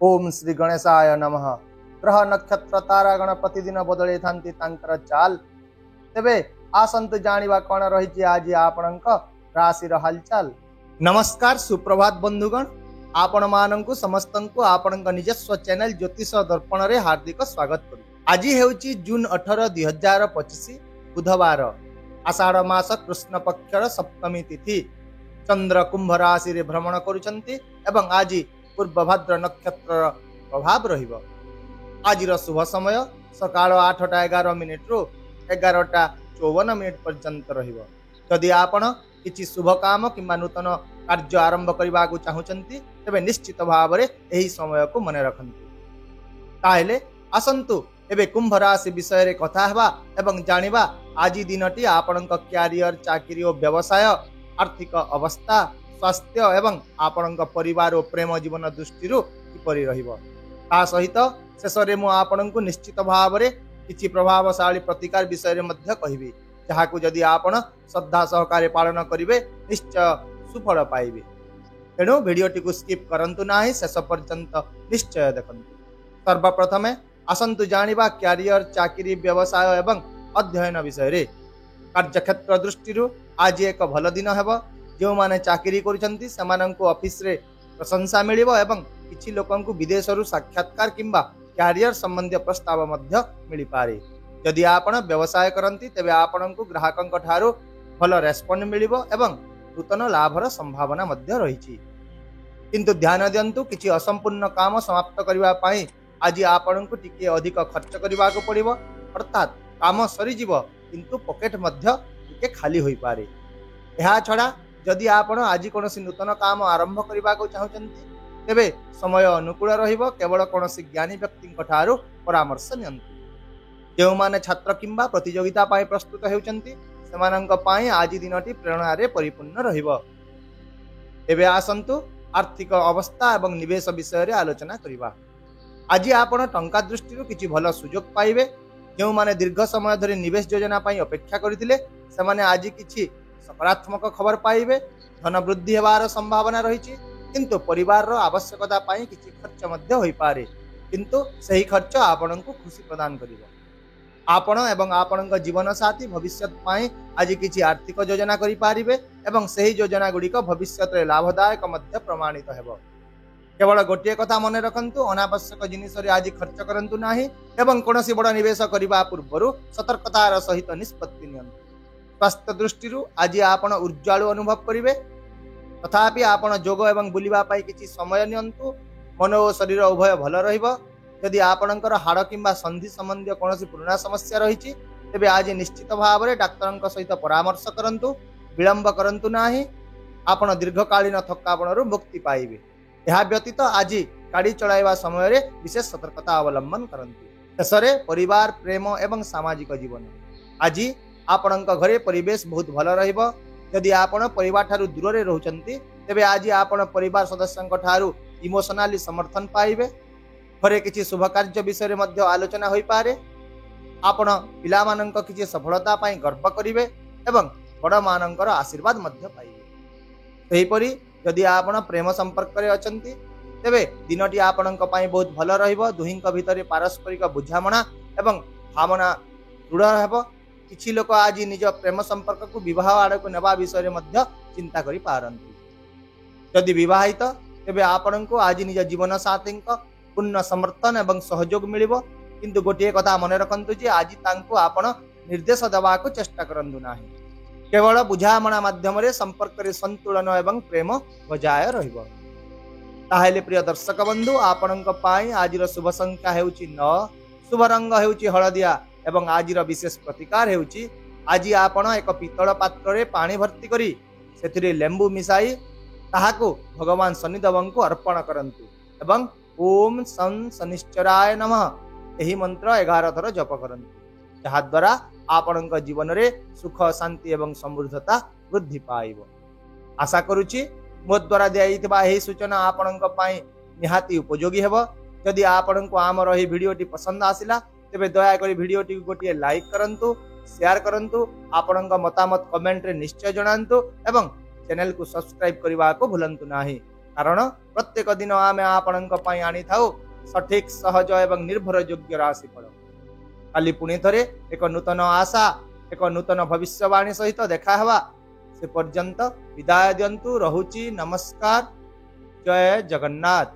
ओम श्री गणेशाय नमः। ग्रह नक्षत्र तारागण प्रतिदिन बदले थांती तांकर चाल। तेबे आसंतु जानिबा कोन रहिछि आज आपणक राशिर हालचाल। नमस्कार सुप्रभात बंधुगण, आपण मानंकु समस्तंकु आपणक निजस्व चैनल ज्योतिष दर्पण रे हार्दिक स्वागत करू। आज हेउछि जून 18 2025 बुधवार, आषाढ़ मास कृष्ण पक्षर सप्तमी तिथि। चंद्र कुंभ राशि रे भ्रमण करुछंती एवं आज पूर्वभाद्र नक्षत्र प्रभाव रहिबो। आजिर शुभ समय सकाळ 8:11 रु 11:54 पर्यंत रहिबो। यदि आपण किछि शुभ काम किंबा नूतन कार्य आरंभ करबा को चाहुचंती तबे निश्चित भाव रे एही समय को मने रखंतु। ताहेले आसंतु एबे कुंभ राशि विषय रे कथा हेबा एवं जानिबा आजि दिनटी आपणक क्यारियर चाकरी और व्यवसाय आर्थिक अवस्था स्वास्थ्य एवं आपणक परिवार और प्रेम जीवन दृष्टि किपरि रहिबो। ता सहित शेष रे मु आपणक निश्चित भाव रे किछि प्रभावशाली प्रतिकार विषय रे मध्य कहिबी, जहाकु जदि आपण श्रद्धा सहकारे पालन करिवे निश्चय सुफल पाइबे। तेणु भिडियोटी को स्किप करंतु नाही, शेष पर्यंत निश्चय देखंतु। सर्वप्रथमे आसंतु जानिबा क्यारियर चाकरी व्यवसाय एवं अध्ययन विषय रे। कार्यक्षेत्र दृष्टि आज एक भल दिन हेबो। जो माने चाकरी करूछंती सेमानंकु ऑफिस रे प्रशंसा मिलिबो एवं किछि लोकंकु विदेश रु साक्षात्कार किंबा क्यारियर संबंधी प्रस्ताव मध्य मिलि पारे। यदि आपण व्यवसाय करंती तेबे आपणंकु ग्राहकंक ठारू भल रेस्पॉन्ड मिलिबो एवं नूतन लाभर संभावना मध्य रहिछि। किंतु ध्यान दियंतु किछि असंपूर्ण काम समाप्त करिवा पई आज आपणंकु टिके अधिक खर्च करिवा को पड़िबो। अर्थात काम सरी जीवो किंतु पॉकेट मध्य टिके खाली होई पारे। एहा छडा जदि आपण आज कोनोसी नूतन काम आरंभ करबा को चाहुचंती तेबे समय अनुकूल रहिबो। केवल कोनोसी ज्ञानी व्यक्ति ठारू परामर्श नियंतु। जो माने छात्र किंबा प्रतियोगिता पाई प्रस्तुत हेउचंती सेमानंक पाई आज दिनटी प्रेरणा रे परिपूर्ण रहिबो। एबे आसंतु आर्थिक अवस्था एवं निवेश विषय रे आलोचना करिबा। आज आपण टंका दृष्टि किछि भल सुयोग पाइबे। जो माने दीर्घ समय धरि निवेश योजना पाई अपेक्षा करिथिले सेमाने आज किछि सकारात्मक खबर पाइबे। धन वृद्धि हेबार संभावना रहिछि, किंतु परिवार रो आवश्यकता पाई किछि खर्च मध्य होई पारे, किंतु सही खर्च आपनकु खुशी प्रदान करिवो। आपण एवं आपनक जीवन साथी भविष्यत पाई आज किछि आर्थिक योजना करि पारिबे एवं सही योजना गुडिक भविष्यत रे लाभदायक मध्य प्रमाणित हेबो। केवल गोटिए कथा मने रखंतु, अनावश्यक जिनिस रे आज खर्च करंतु नाही एवं कोनोसी बड़ निवेश करिबा पूर्वरु सतर्कतार सहित निष्पत्ति नियंतु। स्वास्थ्य दृष्टि आज आपण उज्ज्वल अनुभव करिवे। तथापि आपण जोग एवं बुलिबा पाई किछि समय नियंतु। मन और शरीर उभय भल रहिबो। यदि आपणकर हाड़ किंबा संधि संबंधी कोनोसी पुराना समस्या रहिछि तेबे आज निश्चित भाव रे डाक्टरंक सहित परामर्श करंतु। विलंब करंतु नाही, आपण दीर्घकालीन थकापणरु मुक्ति पाइबे। एहा व्यतीत आज गाड़ी चलाइबा समय रे विशेष सतर्कता अवलंबन करंतु। शेषरे परिवार प्रेम एवं सामाजिक जीवन आज आपणक घरे परिवेश बहुत भल रहिबो। यदि आपण परिवार ठारू दूर रे रहउचंती तेबे आज आपण परिवार सदस्यंक ठारू इमोशनली समर्थन पाइबे। घरे किछि शुभ कार्य विषय रे मध्य आलोचना होई पारे। आपण पिला मानंक किछि सफलता पाई गर्व करिवे एवं बड़ मानंकर आशीर्वाद मध्य पाइबे। सेहि परि यदि आपण प्रेम संपर्क रे अछंती तेबे दिनटी आपणक पाई बहुत भल रहिबो। दुहिंक भितरे पारस्परिक बुझामणा एवं भावना दृढ़ हेबो। किछि लोक आज निज प्रेम संपर्क को विवाह आड़ को नेबा विषय मध्य चिंता करि पारंती। यदि विवाहित तेबे आपणको आज निज जीवन साथी पूर्ण समर्थन एवं सहयोग मिलिबो। किंतु गोटिए कथा मने रखंतु जे आज तांको आपण निर्देश देबा को चेष्टा करंतु नाही। केवल बुझामणा माध्यम रे संपर्क रे संतुलन एवं प्रेम बजाय रहिबो। ताहेले प्रिय दर्शक बंधु, आपणक पाई आजिर शुभ संख्या हेउची 9, शुभ रंग हेउची हळदिया एवं आजिर विशेष प्रतिकार हेउची आज आपण एक पितल पात्र रे पानी भर्ती करी सेथिरे लेंबू मिसाई ताहाको भगवान शनिदेवंको अर्पण करंतु एवं ओम सन शनिश्चराय नमः एही मंत्र 11 थर जप करंतु, जहा द्वारा आपणक जीवन रे सुख शांति एवं समृद्धता वृद्धि पाइबो। आशा करूची मो द्वारा दियाइतबा एही सूचना आपणक पाई निहाती उपयोगी हेबो। यदि आपणको आमर एही भिडियोटी पसंद आसिला तेबे दया करी भिडियोटी को गोटिए लाइक करंतु, शेयर करंतु, आपणक मतामत कमेंट रे निश्चय जणांतु एवं चैनल को सब्सक्राइब करबा को भूलंतु नाही। कारण प्रत्येक दिन आम आपण आनी था सठिक सहज एवं निर्भर योग्य राशिफल। काली पुणी थरे एक नूतन आशा एक नूतन भविष्यवाणी सहित देखा हवा। से पर्यंत विदाय दियंतु। रहुची नमस्कार। जय जगन्नाथ।